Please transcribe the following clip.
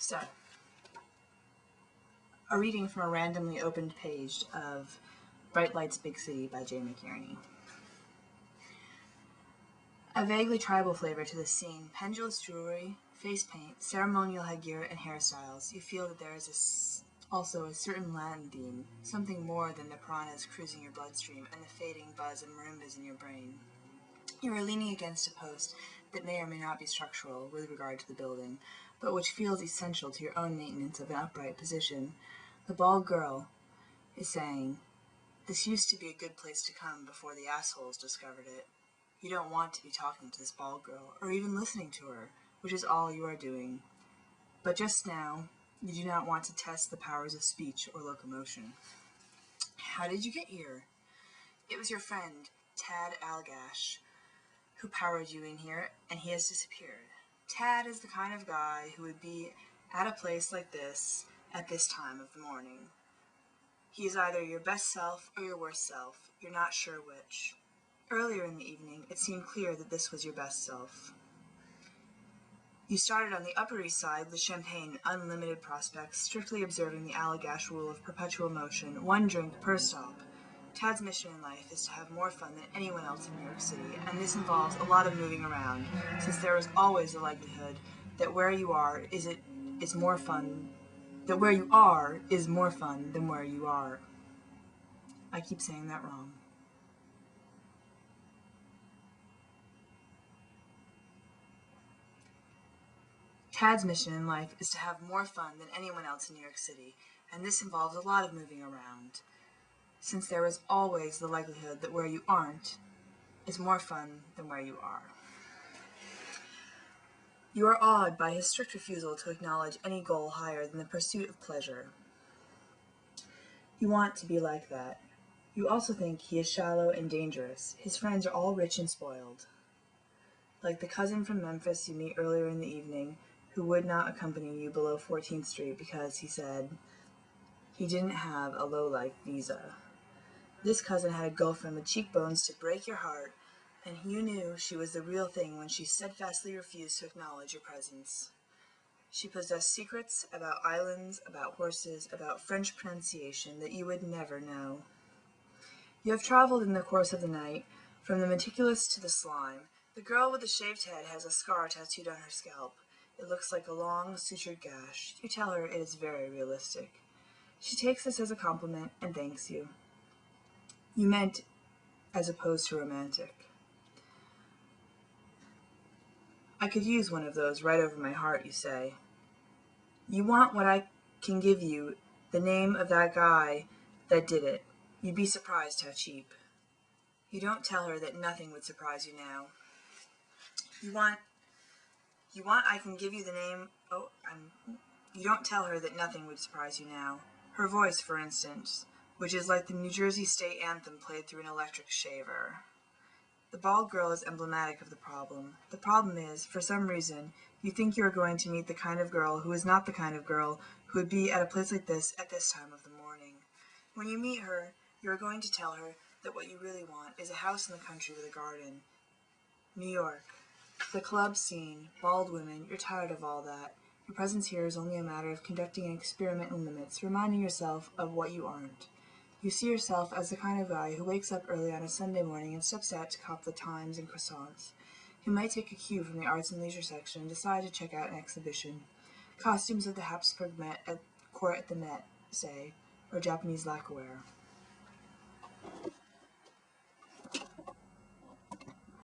So, a reading from a randomly opened page of Bright Lights, Big City by Jay McInerney. A vaguely tribal flavor to this scene, pendulous jewelry, face paint, ceremonial headgear, and hairstyles. You feel that there is also a certain Latin theme, something more than the piranhas cruising your bloodstream and the fading buzz of marimbas in your brain. You are leaning against a post that may or may not be structural with regard to the building, but which feels essential to your own maintenance of an upright position. The bald girl is saying, "This used to be a good place to come before the assholes discovered it." You don't want to be talking to this bald girl, or even listening to her, which is all you are doing. But just now, you do not want to test the powers of speech or locomotion. How did you get here? It was your friend, Tad Algash, who powered you in here, and he has disappeared. Tad is the kind of guy who would be at a place like this at this time of the morning. He is either your best self or your worst self. You're not sure which. Earlier in the evening, it seemed clear that this was your best self. You started on the Upper East Side with champagne and unlimited prospects, strictly observing the Allagash rule of perpetual motion, one drink per stop. Tad's mission in life is to have more fun than anyone else in New York City, and this involves a lot of moving around, since there is always the likelihood that where you are is more fun than where you are. I keep saying that wrong. Tad's mission in life is to have more fun than anyone else in New York City, and this involves a lot of moving around, since there is always the likelihood that where you aren't is more fun than where you are. You are awed by his strict refusal to acknowledge any goal higher than the pursuit of pleasure. You want to be like that. You also think he is shallow and dangerous. His friends are all rich and spoiled. Like the cousin from Memphis you meet earlier in the evening, who would not accompany you below 14th Street because, he said, he didn't have a low-life visa. This cousin had a girlfriend with cheekbones to break your heart, and you knew she was the real thing when she steadfastly refused to acknowledge your presence. She possessed secrets about islands, about horses, about French pronunciation that you would never know. You have traveled in the course of the night, from the meticulous to the slime. The girl with the shaved head has a scar tattooed on her scalp. It looks like a long, sutured gash. You tell her it is very realistic. She takes this as a compliment and thanks you. You meant as opposed to romantic. I could use one of those right over my heart, you say. You want what I can give you, the name of that guy that did it. You'd be surprised how cheap. You don't tell her that nothing would surprise you now. You want I can give you the name. You don't tell her that nothing would surprise you now. Her voice, for instance, which is like the New Jersey state anthem played through an electric shaver. The bald girl is emblematic of the problem. The problem is, for some reason, you think you are going to meet the kind of girl who is not the kind of girl who would be at a place like this at this time of the morning. When you meet her, you are going to tell her that what you really want is a house in the country with a garden. New York. The club scene, bald women, you're tired of all that. Your presence here is only a matter of conducting an experiment in limits, reminding yourself of what you aren't. You see yourself as the kind of guy who wakes up early on a Sunday morning and steps out to cop the Times and croissants. He might take a cue from the arts and leisure section and decide to check out an exhibition. Costumes of the Habsburg court at the Met, say, or Japanese lacquerware.